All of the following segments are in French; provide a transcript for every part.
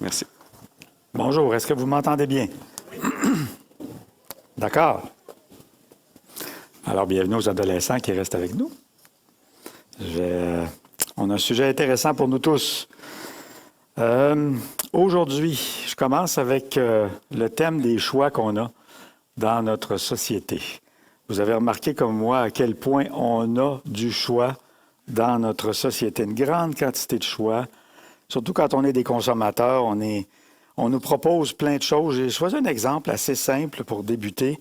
Merci. Bonjour, est-ce que vous m'entendez bien? D'accord. Alors, bienvenue aux adolescents qui restent avec nous. On a un sujet intéressant pour nous tous. Aujourd'hui, je commence avec le thème des choix qu'on a dans notre société. Vous avez remarqué comme moi à quel point on a du choix dans notre société, une grande quantité de choix. Surtout quand on est des consommateurs, on nous propose plein de choses. J'ai choisi un exemple assez simple pour débuter.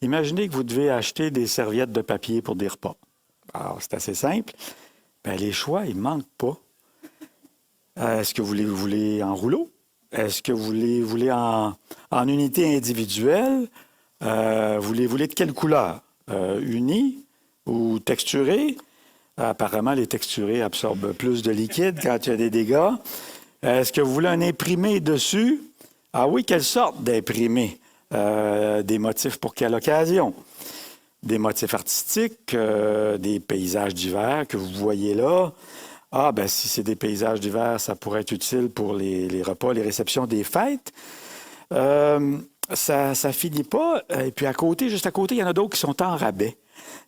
Imaginez que vous devez acheter des serviettes de papier pour des repas. Alors, c'est assez simple. Bien, les choix, ils ne manquent pas. Est-ce que vous les voulez en rouleau? Est-ce que vous les voulez en unité individuelle? Vous les voulez de quelle couleur? Unis ou texturés? Apparemment, les texturés absorbent plus de liquide quand il y a des dégâts. Est-ce que vous voulez un imprimé dessus? Ah oui, quelle sorte d'imprimé? Des motifs pour quelle occasion? Des motifs artistiques, des paysages d'hiver que vous voyez là. Ah, ben si c'est des paysages d'hiver, ça pourrait être utile pour les repas, les réceptions des fêtes. Ça finit pas. Et puis à côté, juste à côté, il y en a d'autres qui sont en rabais.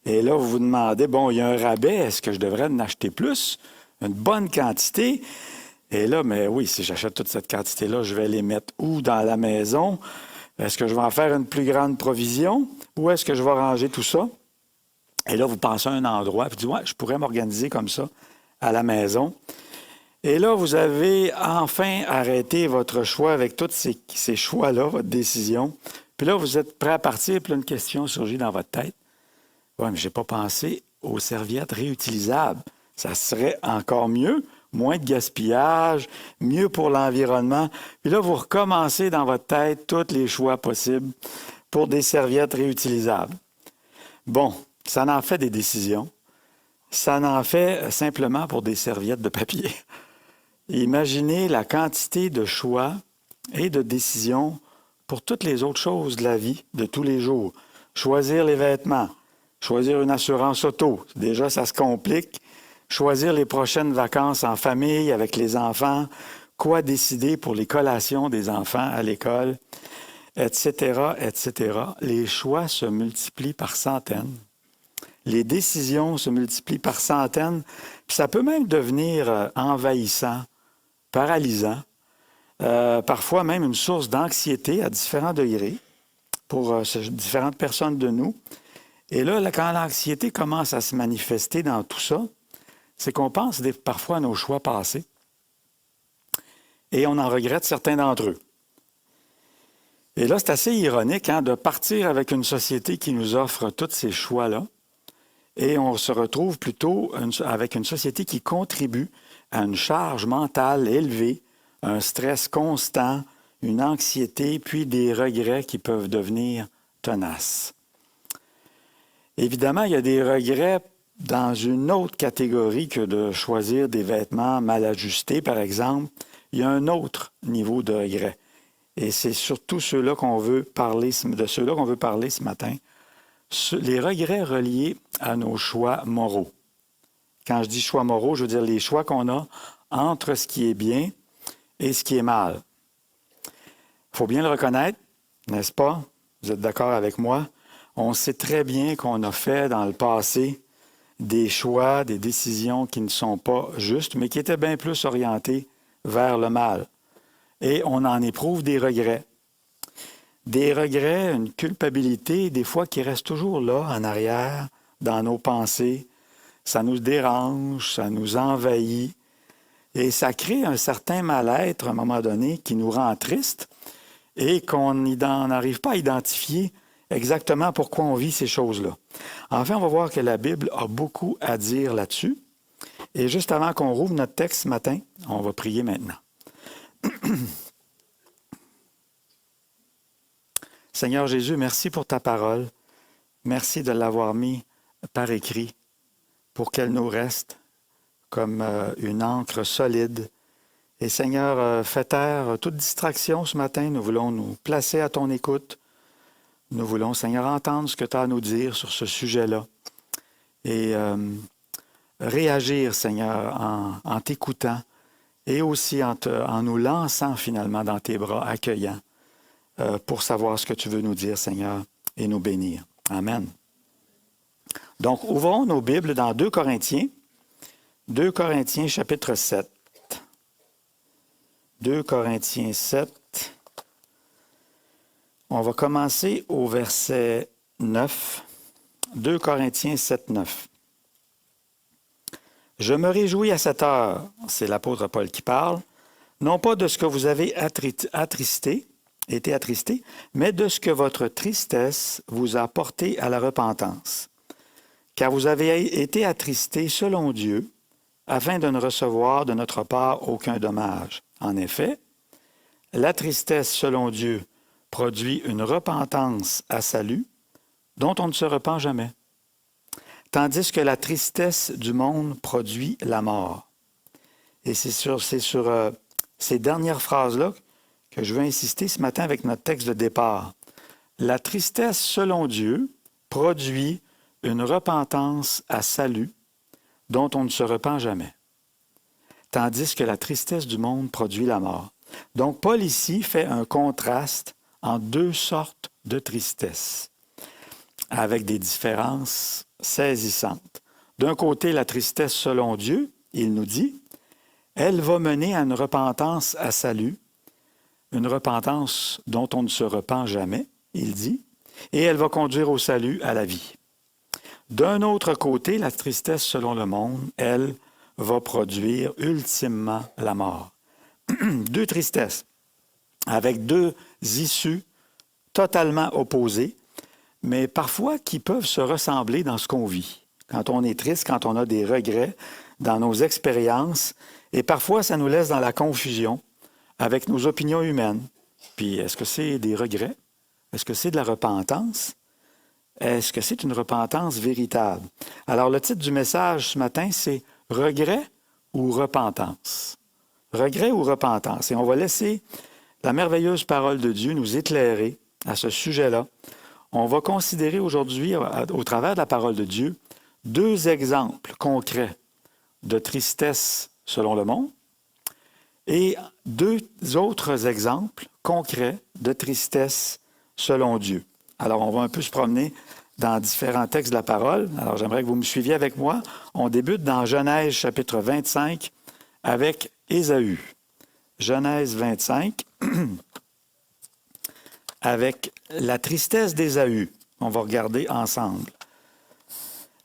Et là, vous vous demandez, bon, il y a un rabais, est-ce que je devrais en acheter plus? Une bonne quantité? Et là, mais oui, si j'achète toute cette quantité-là, je vais les mettre où dans la maison? Est-ce que je vais en faire une plus grande provision? Où est-ce que je vais ranger tout ça? Et là, vous pensez à un endroit, puis vous dites, ouais, je pourrais m'organiser comme ça à la maison. Et là, vous avez enfin arrêté votre choix avec tous ces choix-là, votre décision. Puis là, vous êtes prêt à partir, puis là, une question surgit dans votre tête. Oui, mais je n'ai pas pensé aux serviettes réutilisables. Ça serait encore mieux, moins de gaspillage, mieux pour l'environnement. Puis là, vous recommencez dans votre tête tous les choix possibles pour des serviettes réutilisables. Bon, ça en fait des décisions. Ça en fait simplement pour des serviettes de papier. Imaginez la quantité de choix et de décisions pour toutes les autres choses de la vie, de tous les jours. Choisir les vêtements, choisir une assurance auto. Déjà, ça se complique. Choisir les prochaines vacances en famille avec les enfants. Quoi décider pour les collations des enfants à l'école, etc., etc. Les choix se multiplient par centaines. Les décisions se multiplient par centaines. Puis ça peut même devenir envahissant, paralysant, parfois même une source d'anxiété à différents degrés pour différentes personnes de nous. Et là, quand l'anxiété commence à se manifester dans tout ça, c'est qu'on pense parfois à nos choix passés et on en regrette certains d'entre eux. Et là, c'est assez ironique de partir avec une société qui nous offre tous ces choix-là et on se retrouve plutôt avec une société qui contribue à une charge mentale élevée, un stress constant, une anxiété, puis des regrets qui peuvent devenir tenaces. Évidemment, il y a des regrets dans une autre catégorie que de choisir des vêtements mal ajustés, par exemple. Il y a un autre niveau de regret. Et c'est surtout de ceux-là qu'on veut parler ce matin. Les regrets reliés à nos choix moraux. Quand je dis choix moraux, je veux dire les choix qu'on a entre ce qui est bien et ce qui est mal. Il faut bien le reconnaître, n'est-ce pas? Vous êtes d'accord avec moi? On sait très bien qu'on a fait dans le passé des choix, des décisions qui ne sont pas justes, mais qui étaient bien plus orientées vers le mal. Et on en éprouve des regrets. Des regrets, une culpabilité, des fois qui reste toujours là, en arrière, dans nos pensées. Ça nous dérange, ça nous envahit. Et ça crée un certain mal-être, à un moment donné, qui nous rend tristes et qu'on n'arrive pas à identifier exactement pourquoi on vit ces choses-là. Enfin, on va voir que la Bible a beaucoup à dire là-dessus. Et juste avant qu'on rouvre notre texte ce matin, on va prier maintenant. Seigneur Jésus, merci pour ta parole. Merci de l'avoir mis par écrit pour qu'elle nous reste comme une encre solide. Et Seigneur, fais taire toute distraction ce matin. Nous voulons nous placer à ton écoute. Nous voulons, Seigneur, entendre ce que tu as à nous dire sur ce sujet-là. Et réagir, Seigneur, en t'écoutant et aussi en nous lançant finalement dans tes bras accueillants pour savoir ce que tu veux nous dire, Seigneur, et nous bénir. Amen. Donc, ouvrons nos Bibles dans 2 Corinthiens. 2 Corinthiens, chapitre 7. 2 Corinthiens 7. On va commencer au verset 9. 2 Corinthiens 7, 9. « Je me réjouis à cette heure, c'est l'apôtre Paul qui parle, non pas de ce que vous avez été attristé, mais de ce que votre tristesse vous a porté à la repentance. Car vous avez été attristés selon Dieu, afin de ne recevoir de notre part aucun dommage. En effet, la tristesse selon Dieu produit une repentance à salut, dont on ne se repent jamais. Tandis que la tristesse du monde produit la mort. » Et c'est sur ces dernières phrases-là que je veux insister ce matin avec notre texte de départ. La tristesse selon Dieu produit une repentance à salut, dont on ne se repent jamais. Tandis que la tristesse du monde produit la mort. Donc, Paul ici fait un contraste en 2 sortes de tristesse, avec des différences saisissantes. D'un côté, la tristesse selon Dieu, il nous dit, elle va mener à une repentance à salut, une repentance dont on ne se repent jamais, il dit, et elle va conduire au salut, à la vie. D'un autre côté, la tristesse selon le monde, elle, va produire ultimement la mort. 2 tristesses, avec 2 issues totalement opposées, mais parfois qui peuvent se ressembler dans ce qu'on vit. Quand on est triste, quand on a des regrets dans nos expériences, et parfois ça nous laisse dans la confusion avec nos opinions humaines. Puis est-ce que c'est des regrets? Est-ce que c'est de la repentance? Est-ce que c'est une repentance véritable? Alors le titre du message ce matin, c'est « Regret ou repentance ». Regret ou repentance. Et on va laisser la merveilleuse parole de Dieu nous éclairer à ce sujet-là. On va considérer aujourd'hui, au travers de la parole de Dieu, 2 exemples concrets de tristesse selon le monde et 2 autres exemples concrets de tristesse selon Dieu. Alors, on va un peu se promener dans différents textes de la parole. Alors, j'aimerais que vous me suiviez avec moi. On débute dans Genèse chapitre 25 avec Ésaü. Genèse 25 avec la tristesse d'Ésaü. On va regarder ensemble.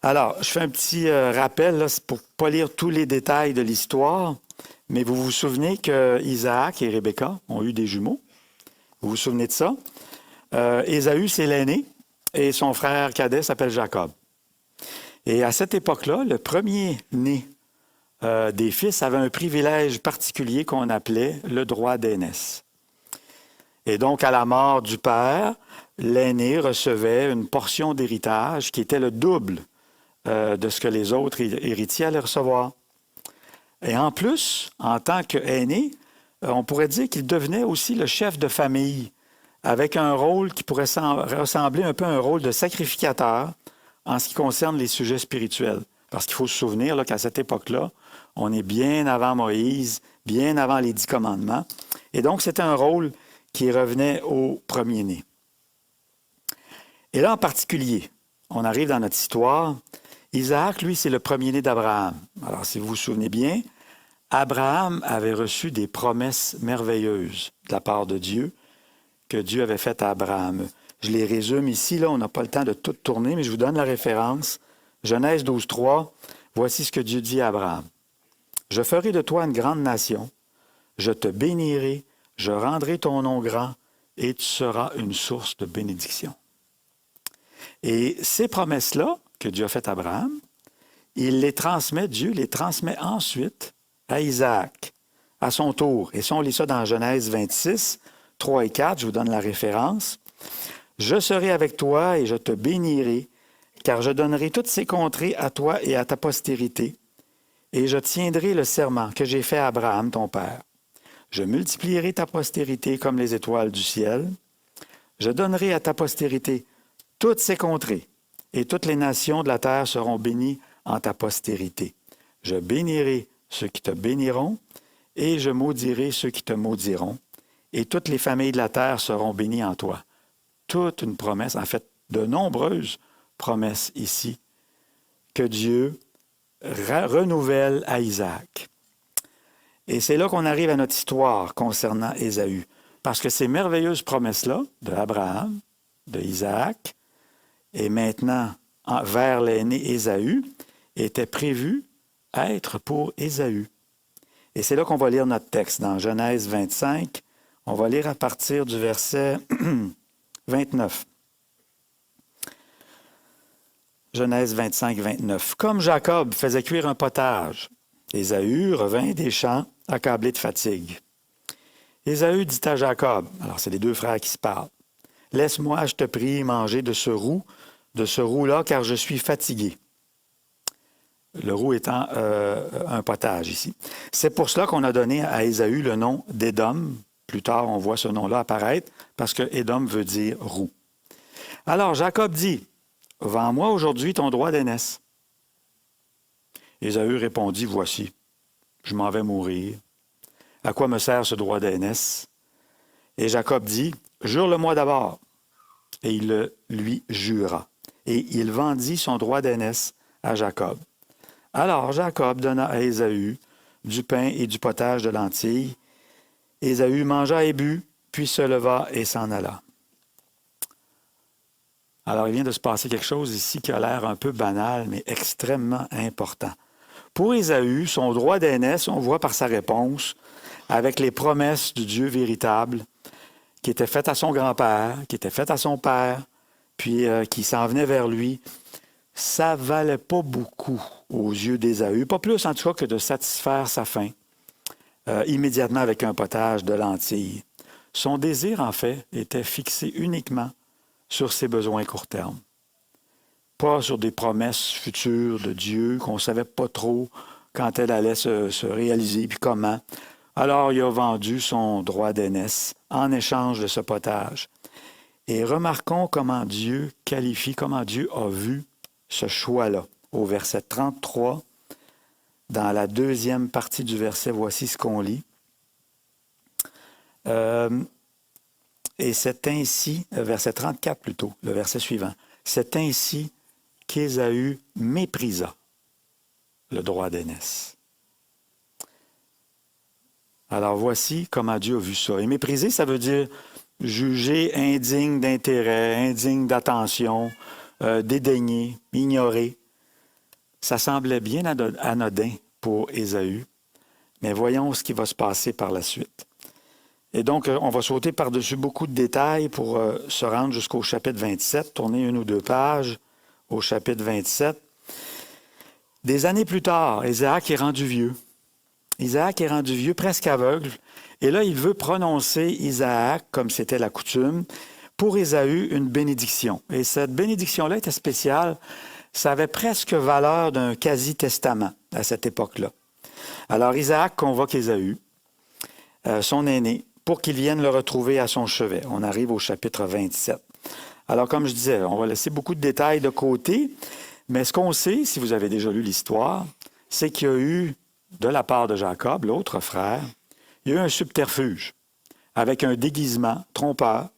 Alors, je fais un petit rappel, là, pour ne pas lire tous les détails de l'histoire, mais vous vous souvenez que Isaac et Rebecca ont eu des jumeaux. Vous vous souvenez de ça? Ésaü, c'est l'aîné, et son frère cadet s'appelle Jacob. Et à cette époque-là, le premier-né des fils avait un privilège particulier qu'on appelait le droit d'aînesse. Et donc, à la mort du père, l'aîné recevait une portion d'héritage qui était le double de ce que les autres héritiers allaient recevoir. Et en plus, en tant qu'aîné, on pourrait dire qu'il devenait aussi le chef de famille, avec un rôle qui pourrait ressembler un peu à un rôle de sacrificateur en ce qui concerne les sujets spirituels. Parce qu'il faut se souvenir là, qu'à cette époque-là, on est bien avant Moïse, bien avant les 10 commandements. Et donc, c'était un rôle qui revenait au premier-né. Et là, en particulier, on arrive dans notre histoire. Isaac, lui, c'est le premier-né d'Abraham. Alors, si vous vous souvenez bien, Abraham avait reçu des promesses merveilleuses de la part de Dieu que Dieu avait faites à Abraham. Je les résume ici, là, on n'a pas le temps de tout tourner, mais je vous donne la référence. Genèse 12, 3, voici ce que Dieu dit à Abraham. « Je ferai de toi une grande nation, je te bénirai, je rendrai ton nom grand, et tu seras une source de bénédiction. » Et ces promesses-là que Dieu a faites à Abraham, Dieu les transmet ensuite à Isaac, à son tour. Et ça, on lit ça dans Genèse 26, 3 et 4, je vous donne la référence. « Je serai avec toi et je te bénirai, car je donnerai toutes ces contrées à toi et à ta postérité, et je tiendrai le serment que j'ai fait à Abraham, ton père. Je multiplierai ta postérité comme les étoiles du ciel. Je donnerai à ta postérité toutes ces contrées, et toutes les nations de la terre seront bénies en ta postérité. Je bénirai ceux qui te béniront, et je maudirai ceux qui te maudiront, et toutes les familles de la terre seront bénies en toi. Toute une promesse, en fait, de nombreuses promesses ici, que Dieu renouvelle à Isaac. Et c'est là qu'on arrive à notre histoire concernant Ésaü. Parce que ces merveilleuses promesses-là, de Abraham, de Isaac, et maintenant vers l'aîné Ésaü, étaient prévues être pour Ésaü. Et c'est là qu'on va lire notre texte, dans Genèse 25. On va lire à partir du verset 29. Genèse 25, 29. Comme Jacob faisait cuire un potage, Ésaü revint des champs accablé de fatigue. Ésaü dit à Jacob, alors c'est les deux frères qui se parlent, « Laisse-moi, je te prie, manger de ce roux-là, car je suis fatigué. » Le roux étant un potage ici. C'est pour cela qu'on a donné à Ésaü le nom d'Édom. Plus tard, on voit ce nom-là apparaître, parce que Édom veut dire roux. Alors Jacob dit, « Vends-moi aujourd'hui ton droit d'aînesse. » Ésaü répondit, « Voici, je m'en vais mourir. À quoi me sert ce droit d'aînesse? » Et Jacob dit, « Jure-le-moi d'abord. » Et il le lui jura. Et il vendit son droit d'aînesse à Jacob. Alors Jacob donna à Ésaü du pain et du potage de lentilles. Ésaü mangea et but, puis se leva et s'en alla. Alors il vient de se passer quelque chose ici qui a l'air un peu banal, mais extrêmement important. Pour Ésaü, son droit d'aînesse, on voit par sa réponse, avec les promesses du Dieu véritable, qui étaient faites à son grand-père, qui étaient faites à son père, puis qui s'en venaient vers lui, ça ne valait pas beaucoup aux yeux d'Ésaü, pas plus en tout cas que de satisfaire sa faim, immédiatement avec un potage de lentilles. Son désir, en fait, était fixé uniquement sur ses besoins court terme, pas sur des promesses futures de Dieu qu'on ne savait pas trop quand elles allaient se réaliser, puis comment. Alors il a vendu son droit d'aînesse en échange de ce potage. Et remarquons comment Dieu qualifie, comment Dieu a vu ce choix-là. Au verset 33, dans la deuxième partie du verset, voici ce qu'on lit. Et c'est ainsi, verset 34 plutôt, le verset suivant, c'est ainsi qu'Ésaü méprisa le droit d'aînesse. Alors voici comment Dieu a vu ça. Et mépriser, ça veut dire juger indigne d'intérêt, indigne d'attention, dédaigner, ignorer. Ça semblait bien anodin pour Ésaü, mais voyons ce qui va se passer par la suite. Et donc, on va sauter par-dessus beaucoup de détails pour se rendre jusqu'au chapitre 27, tourner une ou deux pages au chapitre 27. Des années plus tard, Isaac est rendu vieux. Isaac est rendu vieux, presque aveugle, et là, il veut prononcer Isaac, comme c'était la coutume, pour Ésaü, une bénédiction. Et cette bénédiction-là était spéciale. Ça avait presque valeur d'un quasi-testament à cette époque-là. Alors, Isaac convoque Ésaü, son aîné, pour qu'il vienne le retrouver à son chevet. On arrive au chapitre 27. Alors, comme je disais, on va laisser beaucoup de détails de côté, mais ce qu'on sait, si vous avez déjà lu l'histoire, c'est qu'il y a eu, de la part de Jacob, l'autre frère, il y a eu un subterfuge avec un déguisement trompeur,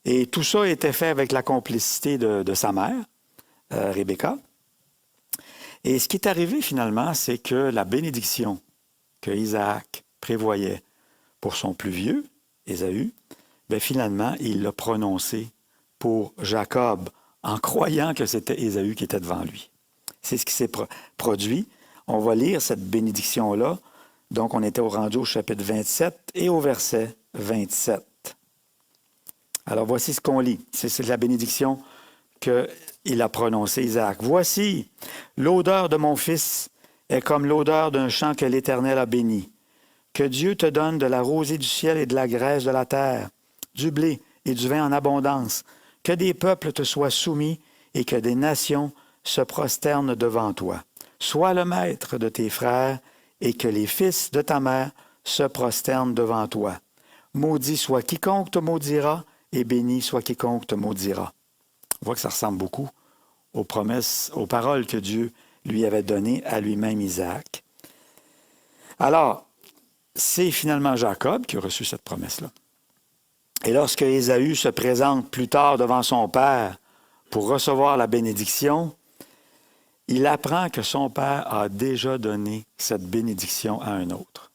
et tout ça était fait avec la complicité de sa mère, Rebecca. Et ce qui est arrivé finalement, c'est que la bénédiction que Isaac prévoyait pour son plus vieux, Ésaü, bien finalement, il l'a prononcée pour Jacob, en croyant que c'était Ésaü qui était devant lui. C'est ce qui s'est produit. On va lire cette bénédiction-là. Donc, on était rendu au chapitre 27 et au verset 27. Alors, voici ce qu'on lit. C'est la bénédiction qu'il a prononcée, Isaac. « Voici, l'odeur de mon fils est comme l'odeur d'un champ que l'Éternel a béni. Que Dieu te donne de la rosée du ciel et de la graisse de la terre, du blé et du vin en abondance. Que des peuples te soient soumis et que des nations se prosternent devant toi. Sois le maître de tes frères et que les fils de ta mère se prosternent devant toi. Maudit soit quiconque te maudira et béni soit quiconque te maudira. » On voit que ça ressemble beaucoup aux promesses, aux paroles que Dieu lui avait données à lui-même Isaac. Alors, c'est finalement Jacob qui a reçu cette promesse-là. Et lorsque Ésaü se présente plus tard devant son père pour recevoir la bénédiction, il apprend que son père a déjà donné cette bénédiction à un autre.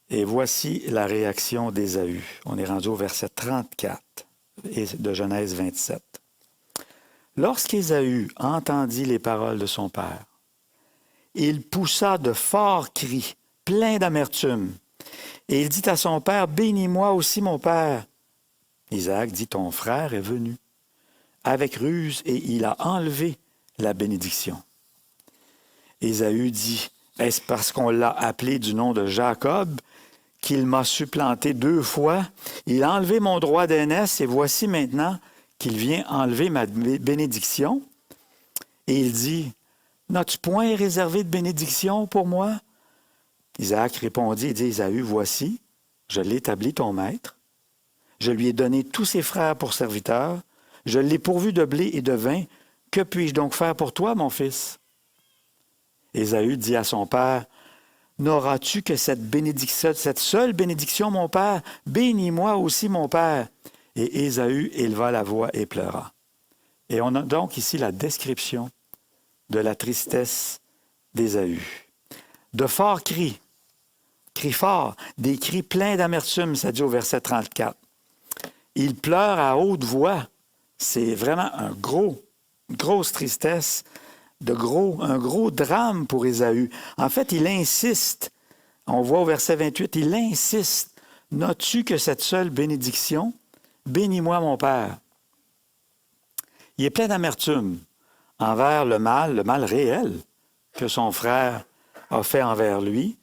Et voici la réaction d'Ésaü. On est rendu au verset 34 de Genèse 27. Lorsqu'Ésaü entendit les paroles de son père, il poussa de forts cris, pleins d'amertume, et il dit à son père, « Bénis-moi aussi, mon père. » Isaac dit, « Ton frère est venu avec ruse, et il a enlevé la bénédiction. » Ésaü dit, « Est-ce parce qu'on l'a appelé du nom de Jacob qu'il m'a supplanté 2 fois? Il a enlevé mon droit d'aînesse, et voici maintenant qu'il vient enlever ma bénédiction. » Et il dit, « N'as-tu point réservé de bénédiction pour moi? » Isaac répondit et dit, « Ésaü, voici, je l'établis ton maître. Je lui ai donné tous ses frères pour serviteurs. Je l'ai pourvu de blé et de vin. Que puis-je donc faire pour toi, mon fils? » Ésaü dit à son père, « N'auras-tu que cette seule bénédiction, mon père? Bénis-moi aussi, mon père. » Et Ésaü éleva la voix et pleura. Et on a donc ici la description de la tristesse d'Ésaü. De forts cris forts, des cris pleins d'amertume, ça dit au verset 34. Il pleure à haute voix. C'est vraiment une grosse tristesse, un gros drame pour Ésaü. En fait, il insiste, on voit au verset 28, il insiste, « N'as-tu que cette seule bénédiction? Bénis-moi, mon père. » Il est plein d'amertume envers le mal réel que son frère a fait envers lui,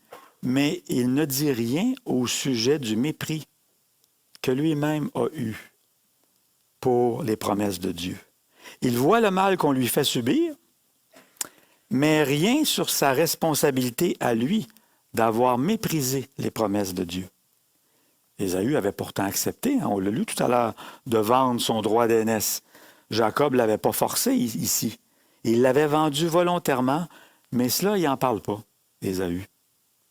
mais il ne dit rien au sujet du mépris que lui-même a eu pour les promesses de Dieu. Il voit le mal qu'on lui fait subir, mais rien sur sa responsabilité à lui d'avoir méprisé les promesses de Dieu. Ésaü avait pourtant accepté, on l'a lu tout à l'heure, de vendre son droit d'aînesse. Jacob ne l'avait pas forcé ici. Il l'avait vendu volontairement, mais cela, il n'en parle pas, Ésaü.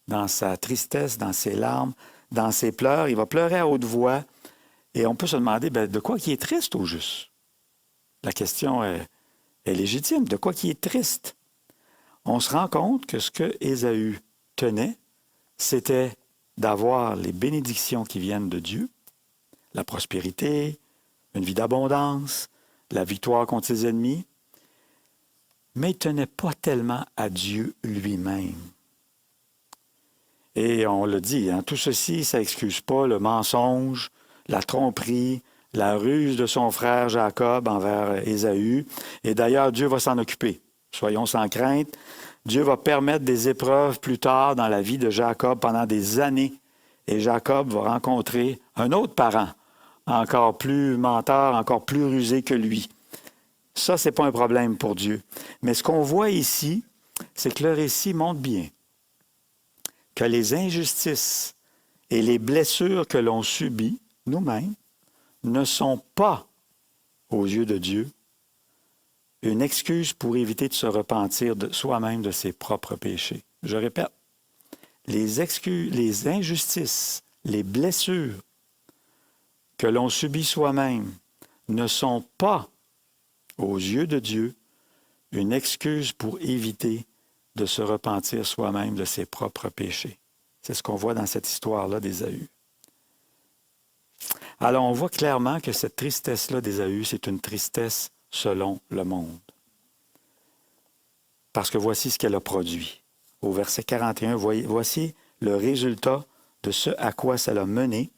Dans sa tristesse, dans ses larmes, dans ses pleurs, il va pleurer à haute voix. Et on peut se demander, de quoi il est triste au juste? La question est légitime. De quoi il est triste? On se rend compte que ce que Ésaü tenait, c'était d'avoir les bénédictions qui viennent de Dieu, la prospérité, une vie d'abondance, la victoire contre ses ennemis, mais il ne tenait pas tellement à Dieu lui-même. Et on le dit, tout ceci, ça n'excuse pas le mensonge, la tromperie, la ruse de son frère Jacob envers Ésaü. Et d'ailleurs, Dieu va s'en occuper. Soyons sans crainte. Dieu va permettre des épreuves plus tard dans la vie de Jacob pendant des années. Et Jacob va rencontrer un autre parent, encore plus menteur, encore plus rusé que lui. Ça, ce n'est pas un problème pour Dieu. Mais ce qu'on voit ici, c'est que le récit montre bien que les injustices et les blessures que l'on subit nous-mêmes ne sont pas, aux yeux de Dieu, une excuse pour éviter de se repentir de soi-même de ses propres péchés. Je répète, les injustices, les blessures que l'on subit soi-même ne sont pas, aux yeux de Dieu, une excuse pour éviter de se repentir soi-même de ses propres péchés. C'est ce qu'on voit dans cette histoire-là d'Ésaü. Alors, on voit clairement que cette tristesse-là d'Ésaü, c'est une tristesse selon le monde. Parce que voici ce qu'elle a produit. Au verset 41, voici le résultat de ce à quoi ça l'a mené.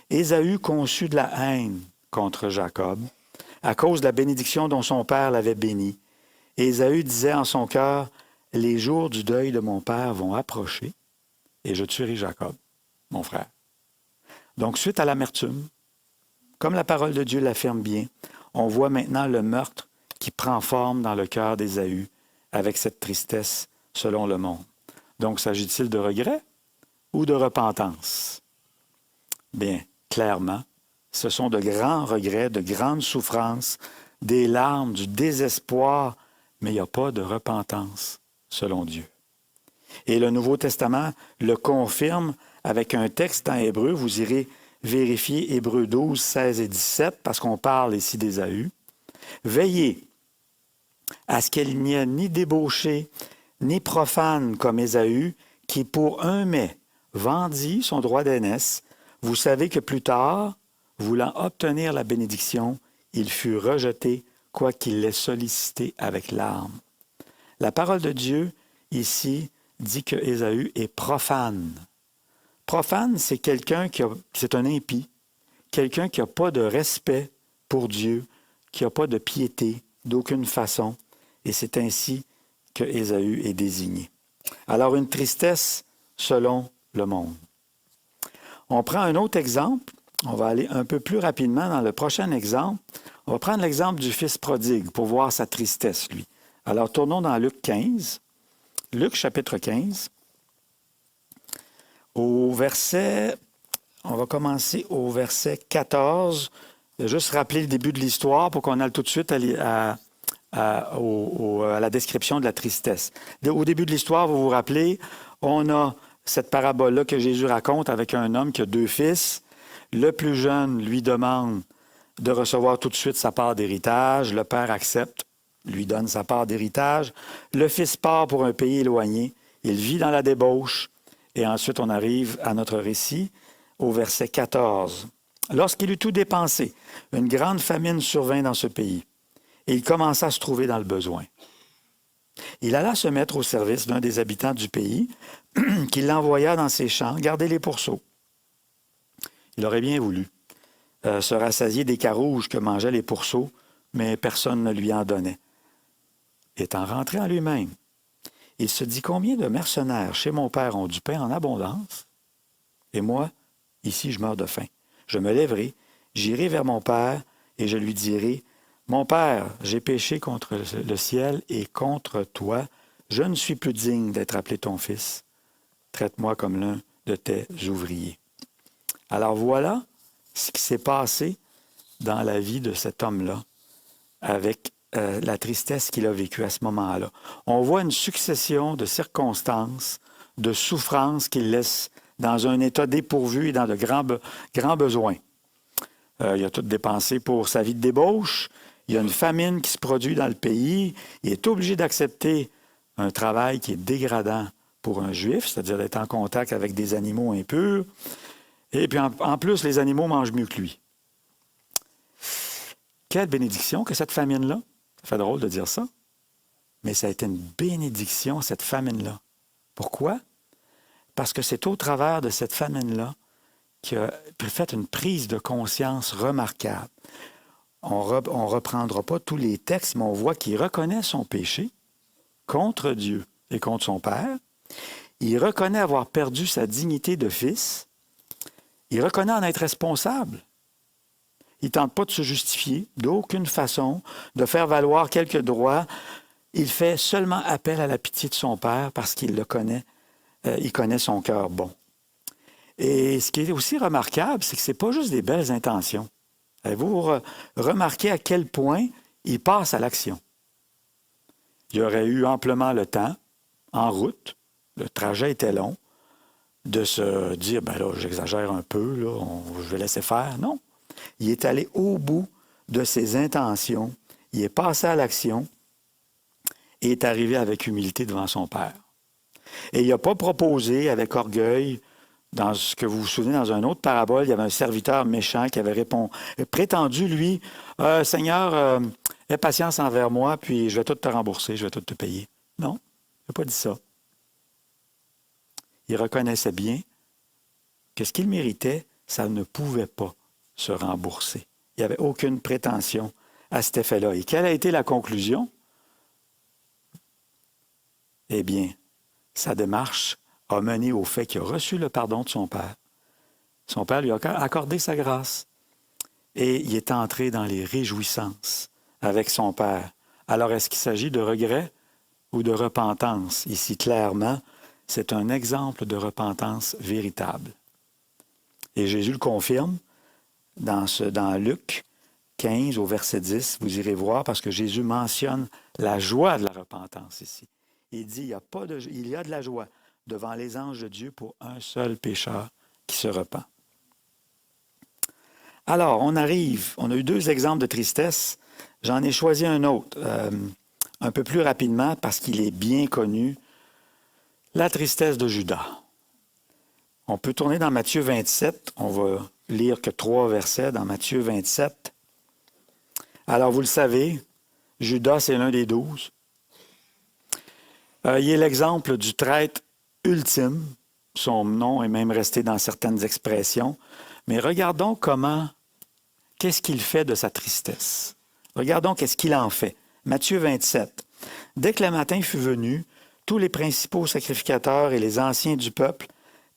Ésaü conçut de la haine contre Jacob à cause de la bénédiction dont son père l'avait béni. Ésaü disait en son cœur, « Les jours du deuil de mon père vont approcher et je tuerai Jacob, mon frère. » Donc, suite à l'amertume, comme la parole de Dieu l'affirme bien, on voit maintenant le meurtre qui prend forme dans le cœur d'Ésaü avec cette tristesse selon le monde. Donc, s'agit-il de regret ou de repentance? Bien, clairement, ce sont de grands regrets, de grandes souffrances, des larmes, du désespoir, mais il n'y a pas de repentance selon Dieu. Et le Nouveau Testament le confirme avec un texte en hébreu. Vous irez vérifier Hébreux 12, 16 et 17, parce qu'on parle ici d'Ésaü. Veillez à ce qu'il n'y ait ni débauché, ni profane comme Ésaü, qui pour un mets vendit son droit d'aînesse. Vous savez que plus tard, voulant obtenir la bénédiction, il fut rejeté, quoiqu'il l'ait sollicité avec larmes. La parole de Dieu, ici, dit que Ésaü est profane. Profane, c'est quelqu'un c'est un impie, quelqu'un qui n'a pas de respect pour Dieu, qui n'a pas de piété d'aucune façon, et c'est ainsi que Ésaü est désigné. Alors, une tristesse selon le monde. On prend un autre exemple, on va aller un peu plus rapidement dans le prochain exemple. On va prendre l'exemple du fils prodigue pour voir sa tristesse, lui. Alors, tournons dans Luc 15, Luc chapitre 15. On va commencer au verset 14. Je vais juste rappeler le début de l'histoire pour qu'on aille tout de suite à la description de la tristesse. Au début de l'histoire, vous vous rappelez, on a cette parabole-là que Jésus raconte avec un homme qui a 2 fils. Le plus jeune lui demande de recevoir tout de suite sa part d'héritage. Le père accepte, lui donne sa part d'héritage. Le fils part pour un pays éloigné. Il vit dans la débauche. Et ensuite, on arrive à notre récit au verset 14. Lorsqu'il eut tout dépensé, une grande famine survint dans ce pays, et il commença à se trouver dans le besoin. Il alla se mettre au service d'un des habitants du pays, qui l'envoya dans ses champs garder les pourceaux. Il aurait bien voulu se rassasier des carouges que mangeaient les pourceaux, mais personne ne lui en donnait. Étant rentré en lui-même, il se dit, combien de mercenaires chez mon père ont du pain en abondance? Et moi, ici, je meurs de faim. Je me lèverai, j'irai vers mon père et je lui dirai, mon père, j'ai péché contre le ciel et contre toi. Je ne suis plus digne d'être appelé ton fils. Traite-moi comme l'un de tes ouvriers. Alors voilà ce qui s'est passé dans la vie de cet homme-là avec la tristesse qu'il a vécue à ce moment-là. On voit une succession de circonstances, de souffrances qu'il laisse dans un état dépourvu et dans de grands besoins. Il a tout dépensé pour sa vie de débauche. Il y a une famine qui se produit dans le pays. Il est obligé d'accepter un travail qui est dégradant pour un juif, c'est-à-dire d'être en contact avec des animaux impurs. Et puis en plus, les animaux mangent mieux que lui. Quelle bénédiction que cette famine-là. Ça fait drôle de dire ça, mais ça a été une bénédiction, cette famine-là. Pourquoi? Parce que c'est au travers de cette famine-là qu'il a fait une prise de conscience remarquable. On ne reprendra pas tous les textes, mais on voit qu'il reconnaît son péché contre Dieu et contre son Père. Il reconnaît avoir perdu sa dignité de fils. Il reconnaît en être responsable. Il ne tente pas de se justifier d'aucune façon, de faire valoir quelques droits. Il fait seulement appel à la pitié de son Père parce qu'il le connaît. Il connaît son cœur bon. Et ce qui est aussi remarquable, c'est que ce n'est pas juste des belles intentions. Avez-vous remarqué à quel point il passe à l'action? Il aurait eu amplement le temps, en route, le trajet était long, de se dire, ben là, j'exagère un peu, là, je vais laisser faire. Non. Il est allé au bout de ses intentions, il est passé à l'action et est arrivé avec humilité devant son Père. Et il n'a pas proposé avec orgueil, dans ce que vous vous souvenez, dans une autre parabole, il y avait un serviteur méchant qui avait prétendu, lui, « Seigneur, aie patience envers moi, puis je vais tout te rembourser, je vais tout te payer. » Non, il n'a pas dit ça. Il reconnaissait bien que ce qu'il méritait, ça ne pouvait pas se rembourser. Il n'y avait aucune prétention à cet effet-là. Et quelle a été la conclusion? Eh bien, sa démarche a mené au fait qu'il a reçu le pardon de son Père. Son Père lui a accordé sa grâce. Et il est entré dans les réjouissances avec son Père. Alors, est-ce qu'il s'agit de regret ou de repentance? Ici, clairement, c'est un exemple de repentance véritable. Et Jésus le confirme dans Luc 15, au verset 10. Vous irez voir parce que Jésus mentionne la joie de la repentance ici. Il dit, il y a de la joie, devant les anges de Dieu pour un seul pécheur qui se repent. Alors, on a eu 2 exemples de tristesse. J'en ai choisi un autre, un peu plus rapidement parce qu'il est bien connu. La tristesse de Judas. On peut tourner dans Matthieu 27. On va lire que 3 versets dans Matthieu 27. Alors, vous le savez, Judas, c'est l'un des 12. Il est l'exemple du traître ultime. Son nom est même resté dans certaines expressions. Mais regardons qu'est-ce qu'il fait de sa tristesse. Regardons qu'est-ce qu'il en fait. Matthieu 27. Dès que le matin fut venu, tous les principaux sacrificateurs et les anciens du peuple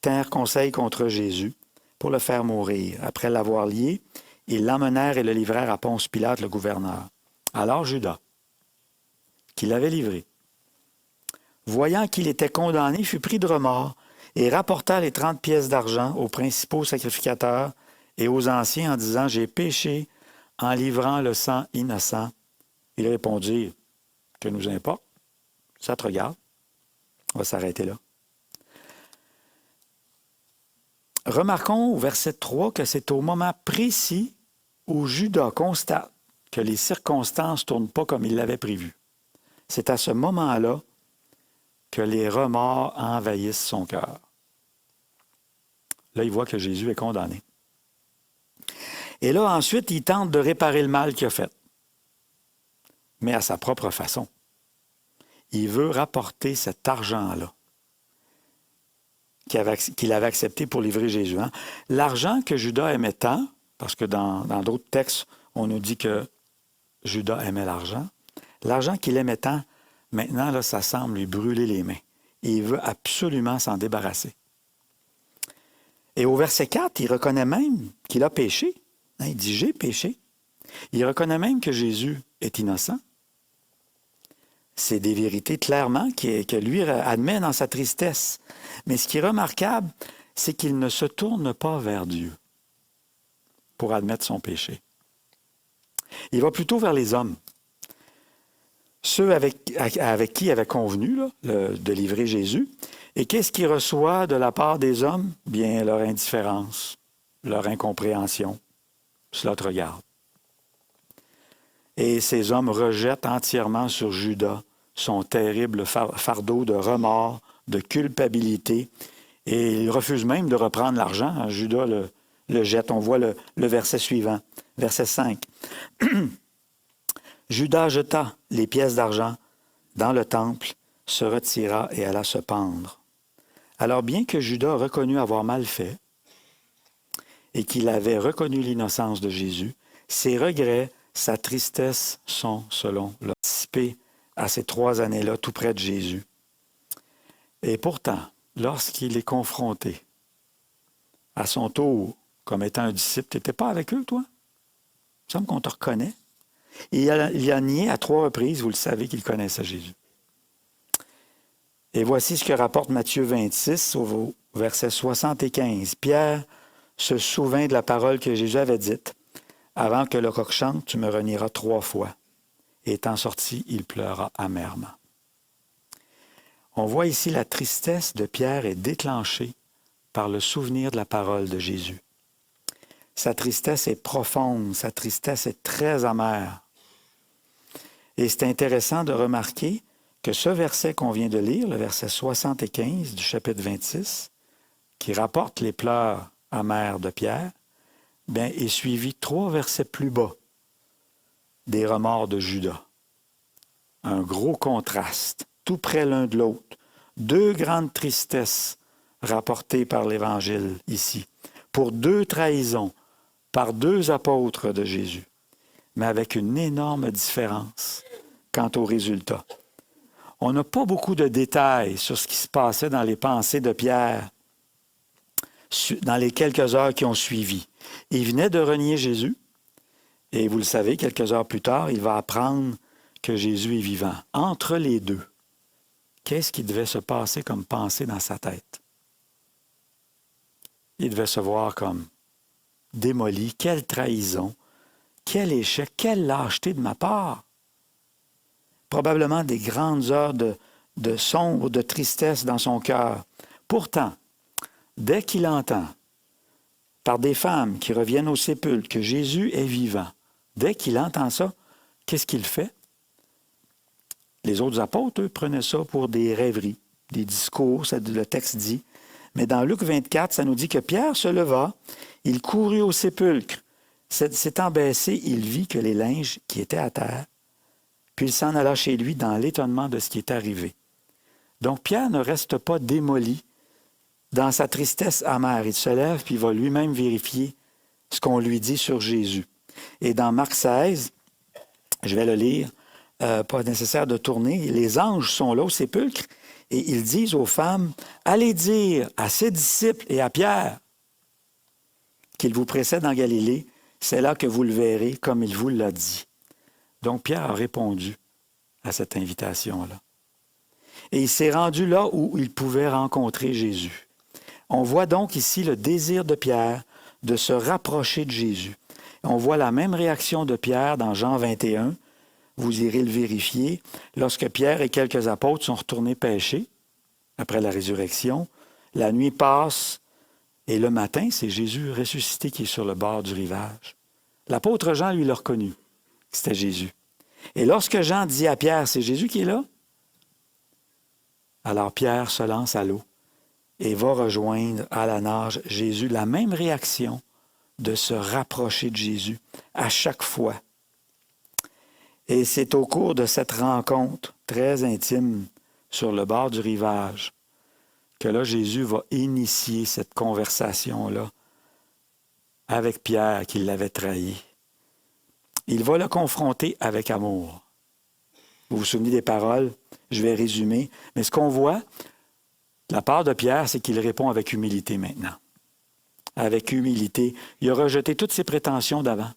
tinrent conseil contre Jésus pour le faire mourir. Après l'avoir lié, ils l'emmenèrent et le livrèrent à Ponce Pilate, le gouverneur. Alors Judas, qui l'avait livré, voyant qu'il était condamné, fut pris de remords et rapporta les 30 pièces d'argent aux principaux sacrificateurs et aux anciens en disant « J'ai péché en livrant le sang innocent. » Ils répondirent « Que nous importe? Ça te regarde. » On va s'arrêter là. Remarquons au verset 3 que c'est au moment précis où Judas constate que les circonstances ne tournent pas comme il l'avait prévu. C'est à ce moment-là que les remords envahissent son cœur. Là, il voit que Jésus est condamné. Et là, ensuite, il tente de réparer le mal qu'il a fait, mais à sa propre façon. Il veut rapporter cet argent-là qu'il avait accepté pour livrer Jésus. Hein? L'argent que Judas aimait tant, parce que dans d'autres textes, on nous dit que Judas aimait l'argent. L'argent qu'il aimait tant, maintenant, là, ça semble lui brûler les mains. Et il veut absolument s'en débarrasser. Et au verset 4, il reconnaît même qu'il a péché. Hein, il dit « J'ai péché ». Il reconnaît même que Jésus est innocent. C'est des vérités clairement que lui admet dans sa tristesse. Mais ce qui est remarquable, c'est qu'il ne se tourne pas vers Dieu pour admettre son péché. Il va plutôt vers les hommes. Ceux avec qui il avait convenu de livrer Jésus. Et qu'est-ce qu'il reçoit de la part des hommes? Bien, leur indifférence, leur incompréhension. Cela te regarde. Et ces hommes rejettent entièrement sur Judas son terrible fardeau de remords, de culpabilité. Et ils refusent même de reprendre l'argent. Judas le jette. On voit le verset suivant, verset 5. Judas jeta les pièces d'argent dans le temple, se retira et alla se pendre. Alors, bien que Judas a reconnu avoir mal fait et qu'il avait reconnu l'innocence de Jésus, ses regrets, sa tristesse sont, selon l'anticipé, à ces 3 années-là, tout près de Jésus. Et pourtant, lorsqu'il est confronté à son tour, comme étant un disciple, tu n'étais pas avec eux, toi? Il me semble qu'on te reconnaît. Et il a nié à 3 reprises, vous le savez, qu'il connaissait Jésus. Et voici ce que rapporte Matthieu 26, au verset 75. Pierre se souvint de la parole que Jésus avait dite. Avant que le coq chante, tu me renieras 3 fois. Et étant sorti, il pleura amèrement. On voit ici la tristesse de Pierre est déclenchée par le souvenir de la parole de Jésus. Sa tristesse est profonde, sa tristesse est très amère. Et c'est intéressant de remarquer que ce verset qu'on vient de lire, le verset 75 du chapitre 26, qui rapporte les pleurs amers de Pierre, bien, est suivi 3 versets plus bas des remords de Judas. Un gros contraste, tout près l'un de l'autre. 2 grandes tristesses rapportées par l'Évangile ici, pour 2 trahisons, par 2 apôtres de Jésus, mais avec une énorme différence quant au résultat. On n'a pas beaucoup de détails sur ce qui se passait dans les pensées de Pierre dans les quelques heures qui ont suivi. Il venait de renier Jésus, et vous le savez, quelques heures plus tard, il va apprendre que Jésus est vivant. Entre les deux, qu'est-ce qui devait se passer comme pensée dans sa tête? Il devait se voir comme démoli. Quelle trahison, quel échec, quelle lâcheté de ma part. Probablement des grandes heures de de sombre, de tristesse dans son cœur. Pourtant, dès qu'il entend par des femmes qui reviennent au sépulcre que Jésus est vivant, dès qu'il entend ça, qu'est-ce qu'il fait? Les autres apôtres, eux, prenaient ça pour des rêveries, des discours, le texte dit. Mais dans Luc 24, ça nous dit que Pierre se leva, il courut au sépulcre. S'étant baissé, il vit que les linges qui étaient à terre, puis il s'en alla chez lui dans l'étonnement de ce qui est arrivé. Donc Pierre ne reste pas démoli dans sa tristesse amère. Il se lève puis il va lui-même vérifier ce qu'on lui dit sur Jésus. Et dans Marc 16, je vais le lire, pas nécessaire de tourner, les anges sont là au sépulcre et ils disent aux femmes, « Allez dire à ses disciples et à Pierre qu'il vous précède en Galilée, c'est là que vous le verrez comme il vous l'a dit. » Donc Pierre a répondu à cette invitation-là. Et il s'est rendu là où il pouvait rencontrer Jésus. On voit donc ici le désir de Pierre de se rapprocher de Jésus. On voit la même réaction de Pierre dans Jean 21. Vous irez le vérifier. Lorsque Pierre et quelques apôtres sont retournés pêcher après la résurrection, la nuit passe et le matin, c'est Jésus ressuscité qui est sur le bord du rivage. L'apôtre Jean, lui, l'a reconnu. C'était Jésus. Et lorsque Jean dit à Pierre, c'est Jésus qui est là, alors Pierre se lance à l'eau et va rejoindre à la nage Jésus. La même réaction de se rapprocher de Jésus à chaque fois. Et c'est au cours de cette rencontre très intime sur le bord du rivage que là, Jésus va initier cette conversation-là avec Pierre qui l'avait trahi. Il va le confronter avec amour. Vous vous souvenez des paroles? Je vais résumer. Mais ce qu'on voit, de la part de Pierre, c'est qu'il répond avec humilité maintenant. Avec humilité. Il a rejeté toutes ses prétentions d'avant.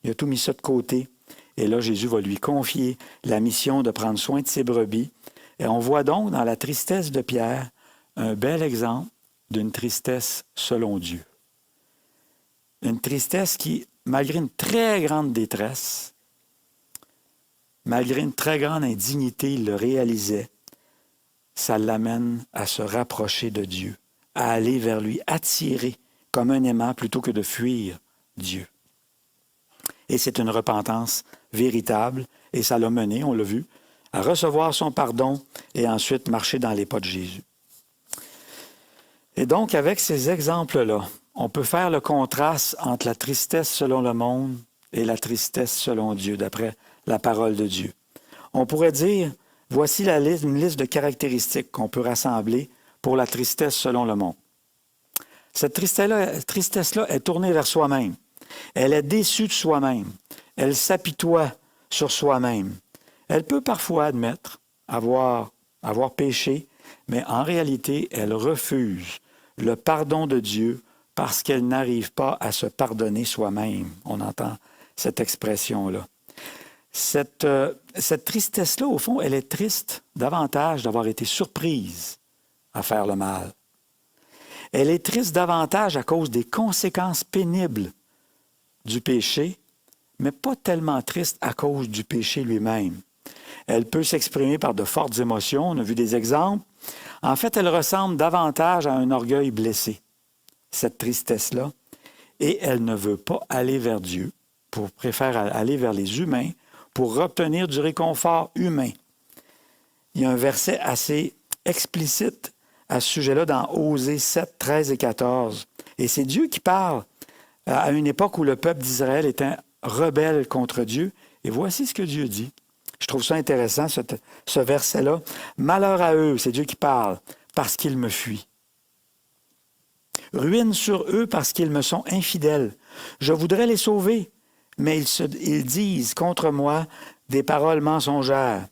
Il a tout mis ça de côté. Et là, Jésus va lui confier la mission de prendre soin de ses brebis. Et on voit donc dans la tristesse de Pierre un bel exemple d'une tristesse selon Dieu. Une tristesse qui, malgré une très grande détresse, malgré une très grande indignité, il le réalisait, ça l'amène à se rapprocher de Dieu, à aller vers lui, attirer comme un aimant plutôt que de fuir Dieu. Et c'est une repentance véritable, et ça l'a mené, on l'a vu, à recevoir son pardon et ensuite marcher dans les pas de Jésus. Et donc, avec ces exemples-là, on peut faire le contraste entre la tristesse selon le monde et la tristesse selon Dieu, d'après la parole de Dieu. On pourrait dire, voici une liste de caractéristiques qu'on peut rassembler pour la tristesse selon le monde. Cette tristesse-là est tournée vers soi-même. Elle est déçue de soi-même. Elle s'apitoie sur soi-même. Elle peut parfois admettre avoir péché, mais en réalité, elle refuse le pardon de Dieu parce qu'elle n'arrive pas à se pardonner soi-même. On entend cette expression-là. Cette tristesse-là, au fond, elle est triste davantage d'avoir été surprise à faire le mal. Elle est triste davantage à cause des conséquences pénibles du péché, mais pas tellement triste à cause du péché lui-même. Elle peut s'exprimer par de fortes émotions, on a vu des exemples. En fait, elle ressemble davantage à un orgueil blessé, cette tristesse-là, et elle ne veut pas aller vers Dieu, préfère aller vers les humains pour obtenir du réconfort humain. Il y a un verset assez explicite à ce sujet-là dans Osée 7, 13 et 14. Et c'est Dieu qui parle à une époque où le peuple d'Israël était rebelle contre Dieu. Et voici ce que Dieu dit. Je trouve ça intéressant, ce verset-là. « Malheur à eux, c'est Dieu qui parle, parce qu'ils me fuient. Ruine sur eux parce qu'ils me sont infidèles. Je voudrais les sauver, mais ils disent contre moi des paroles mensongères.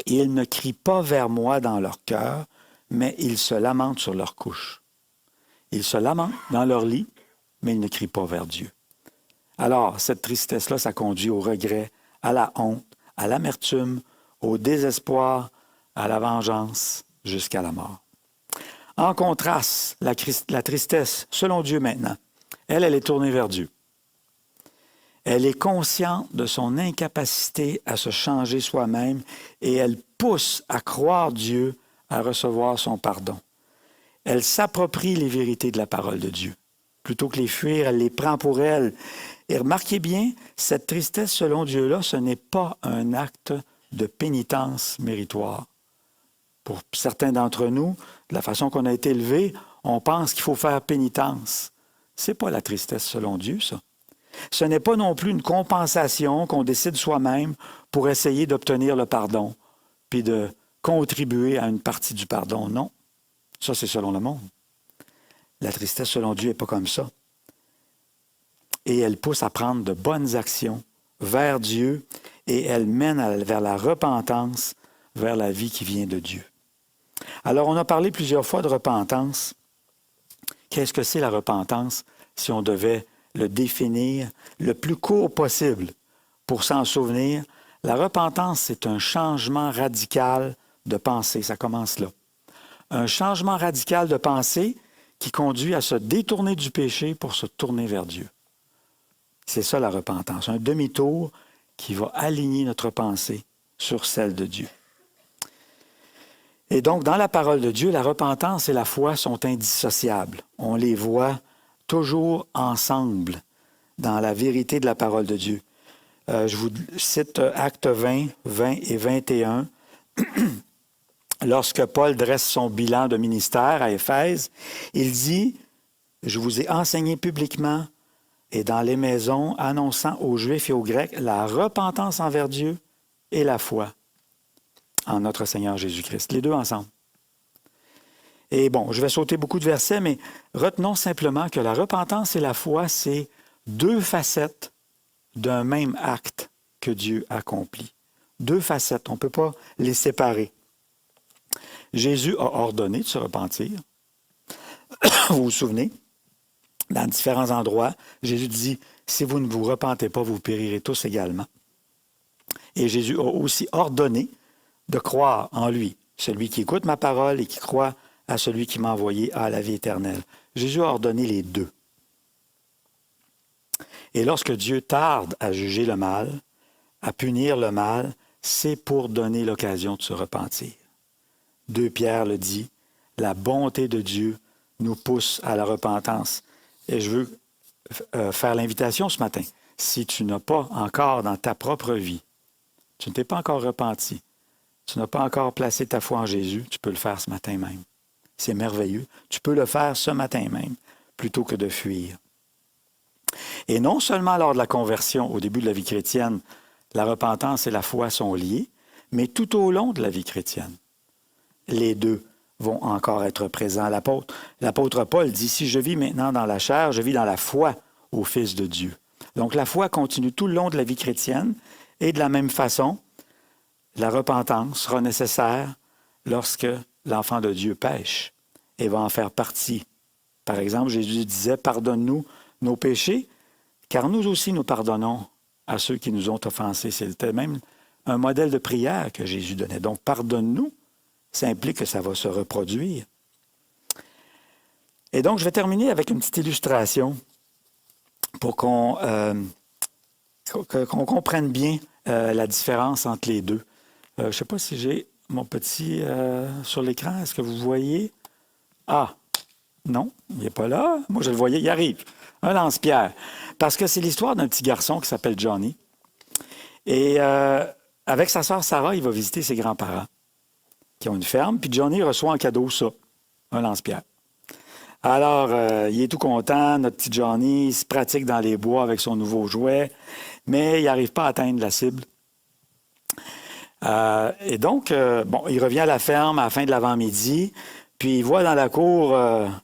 Ils ne crient pas vers moi dans leur cœur, mais ils se lamentent sur leur couche. Ils se lamentent dans leur lit, mais ils ne crient pas vers Dieu. » Alors, cette tristesse-là, ça conduit au regret, à la honte, à l'amertume, au désespoir, à la vengeance, jusqu'à la mort. En contraste, la tristesse, selon Dieu maintenant, elle est tournée vers Dieu. Elle est consciente de son incapacité à se changer soi-même et elle pousse à croire Dieu, à recevoir son pardon. Elle s'approprie les vérités de la parole de Dieu. Plutôt que les fuir, elle les prend pour elle. Et remarquez bien, cette tristesse selon Dieu-là, ce n'est pas un acte de pénitence méritoire. Pour certains d'entre nous, de la façon qu'on a été élevés, on pense qu'il faut faire pénitence. Ce n'est pas la tristesse selon Dieu, ça. Ce n'est pas non plus une compensation qu'on décide soi-même pour essayer d'obtenir le pardon, puis de contribuer à une partie du pardon. Non, ça c'est selon le monde. La tristesse selon Dieu n'est pas comme ça. Et elle pousse à prendre de bonnes actions vers Dieu et elle mène vers la repentance, vers la vie qui vient de Dieu. Alors, on a parlé plusieurs fois de repentance. Qu'est-ce que c'est la repentance si on devait le définir le plus court possible pour s'en souvenir? La repentance, c'est un changement radical de pensée. Ça commence là. Un changement radical de pensée qui conduit à se détourner du péché pour se tourner vers Dieu. C'est ça la repentance, un demi-tour qui va aligner notre pensée sur celle de Dieu. Et donc, dans la parole de Dieu, la repentance et la foi sont indissociables. On les voit toujours ensemble dans la vérité de la parole de Dieu. Je vous cite Actes 20, 20 et 21. Lorsque Paul dresse son bilan de ministère à Éphèse, il dit « Je vous ai enseigné publiquement et dans les maisons, annonçant aux Juifs et aux Grecs la repentance envers Dieu et la foi en notre Seigneur Jésus-Christ. » Les deux ensemble. Et bon, je vais sauter beaucoup de versets, mais retenons simplement que la repentance et la foi, c'est deux facettes d'un même acte que Dieu accomplit. Deux facettes, on ne peut pas les séparer. Jésus a ordonné de se repentir. Vous vous souvenez? Dans différents endroits, Jésus dit, si vous ne vous repentez pas, vous périrez tous également. Et Jésus a aussi ordonné de croire en lui. Celui qui écoute ma parole et qui croit à celui qui m'a envoyé à la vie éternelle. Jésus a ordonné les deux. Et lorsque Dieu tarde à juger le mal, à punir le mal, c'est pour donner l'occasion de se repentir. 2 Pierre le dit, la bonté de Dieu nous pousse à la repentance. Et je veux faire l'invitation ce matin. Si tu n'as pas encore dans ta propre vie, tu ne t'es pas encore repenti, tu n'as pas encore placé ta foi en Jésus, tu peux le faire ce matin même. C'est merveilleux. Tu peux le faire ce matin même, plutôt que de fuir. Et non seulement lors de la conversion, au début de la vie chrétienne, la repentance et la foi sont liées, mais tout au long de la vie chrétienne. Les deux vont encore être présents. L'apôtre Paul dit, si je vis maintenant dans la chair, je vis dans la foi au Fils de Dieu. Donc la foi continue tout le long de la vie chrétienne et de la même façon, la repentance sera nécessaire lorsque l'enfant de Dieu pêche et va en faire partie. Par exemple, Jésus disait, pardonne-nous nos péchés, car nous aussi nous pardonnons à ceux qui nous ont offensés. C'était même un modèle de prière que Jésus donnait. Donc, pardonne-nous, ça implique que ça va se reproduire. Et donc, je vais terminer avec une petite illustration pour qu'on comprenne bien la différence entre les deux. Je ne sais pas si j'ai mon petit sur l'écran. Est-ce que vous voyez? Ah, non, il n'est pas là. Moi, je le voyais, il arrive. Un lance-pierre. Parce que c'est l'histoire d'un petit garçon qui s'appelle Johnny. Et avec sa sœur Sarah, il va visiter ses grands-parents qui ont une ferme. Puis Johnny reçoit en cadeau ça, un lance-pierre. Alors, il est tout content, notre petit Johnny, il se pratique dans les bois avec son nouveau jouet, mais il n'arrive pas à atteindre la cible. Et donc, il revient à la ferme à la fin de l'avant-midi, puis il voit dans la cour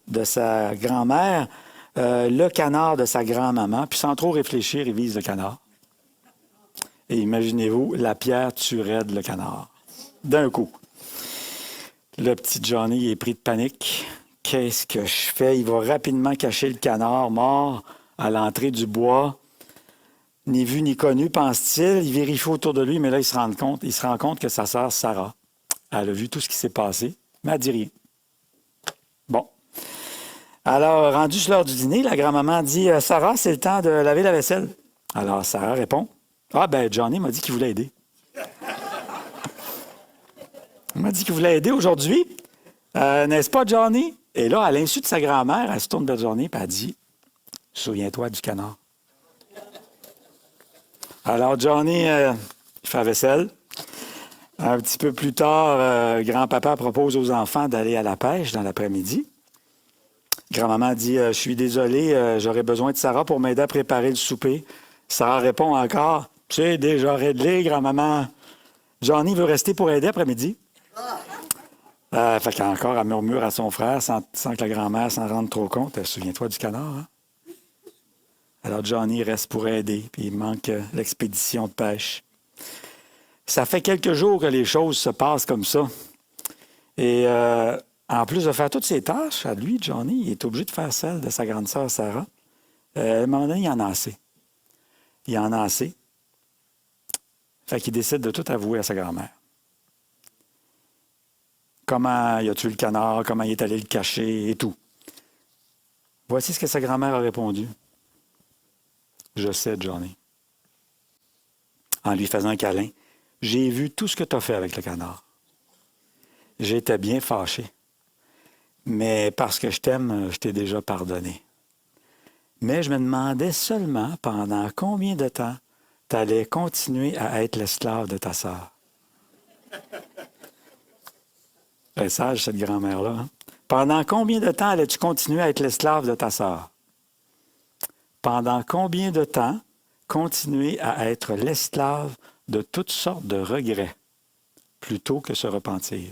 de sa grand-mère le canard de sa grand-maman, puis sans trop réfléchir, il vise le canard. Et imaginez-vous, la pierre tue raide le canard. D'un coup. Le petit Johnny est pris de panique. Qu'est-ce que je fais? Il va rapidement cacher le canard mort à l'entrée du bois. Ni vu ni connu, pense-t-il. Il vérifie autour de lui, mais là, il se rend compte que sa sœur Sarah, elle a vu tout ce qui s'est passé, mais elle ne dit rien. Bon. Alors, rendu sur l'heure du dîner, la grand-maman dit « Sarah, c'est le temps de laver la vaisselle. » Alors, Sarah répond « Ah, ben Johnny m'a dit qu'il voulait aider. » Il m'a dit qu'il voulait aider aujourd'hui. N'est-ce pas, Johnny? Et là, à l'insu de sa grand-mère, elle se tourne vers Johnny et elle dit, souviens-toi du canard. Alors, Johnny, il fait la vaisselle. Un petit peu plus tard, grand-papa propose aux enfants d'aller à la pêche dans l'après-midi. Grand-maman dit, je suis désolé, j'aurais besoin de Sarah pour m'aider à préparer le souper. Sarah répond encore, c'est déjà réglé, grand-maman. Johnny veut rester pour aider après-midi. Fait qu'encore, elle murmure à son frère sans que la grand-mère s'en rende trop compte. Souviens-toi du canard, hein? Alors Johnny reste pour aider, puis il manque l'expédition de pêche. Ça fait quelques jours que les choses se passent comme ça. Et en plus de faire toutes ses tâches, à lui, Johnny, il est obligé de faire celle de sa grande sœur Sarah. À un moment donné, il en a assez. Il en a assez. Fait qu'il décide de tout avouer à sa grand-mère. Comment il a tué le canard, comment il est allé le cacher et tout. Voici ce que sa grand-mère a répondu. Je sais, Johnny. En lui faisant un câlin, j'ai vu tout ce que tu as fait avec le canard. J'étais bien fâché. Mais parce que je t'aime, je t'ai déjà pardonné. Mais je me demandais seulement pendant combien de temps tu allais continuer à être l'esclave de ta sœur. Elle est sage, cette grand-mère-là. Hein? Pendant combien de temps allais-tu continuer à être l'esclave de ta sœur? Pendant combien de temps continuer à être l'esclave de toutes sortes de regrets plutôt que se repentir?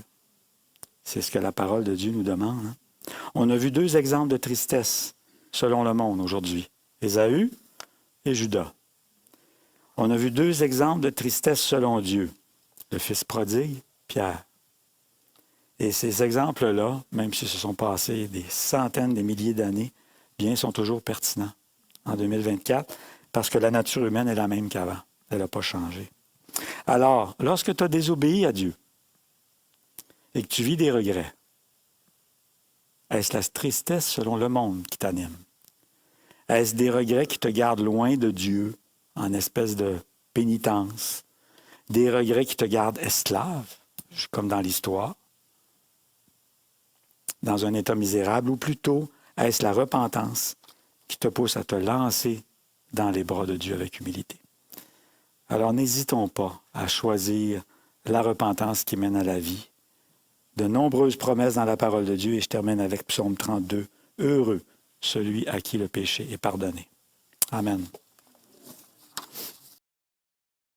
C'est ce que la parole de Dieu nous demande. Hein? On a vu 2 exemples de tristesse selon le monde aujourd'hui. Ésaü et Judas. On a vu 2 exemples de tristesse selon Dieu. Le fils prodigue, Pierre. Et ces exemples-là, même s'ils se sont passés des centaines, des milliers d'années, bien, sont toujours pertinents en 2024 parce que la nature humaine est la même qu'avant. Elle n'a pas changé. Alors, lorsque tu as désobéi à Dieu et que tu vis des regrets, est-ce la tristesse selon le monde qui t'anime? Est-ce des regrets qui te gardent loin de Dieu en espèce de pénitence? Des regrets qui te gardent esclave, comme dans l'histoire? Dans un état misérable, ou plutôt, est-ce la repentance qui te pousse à te lancer dans les bras de Dieu avec humilité? Alors n'hésitons pas à choisir la repentance qui mène à la vie. De nombreuses promesses dans la parole de Dieu, et je termine avec Psaume 32. Heureux celui à qui le péché est pardonné. Amen.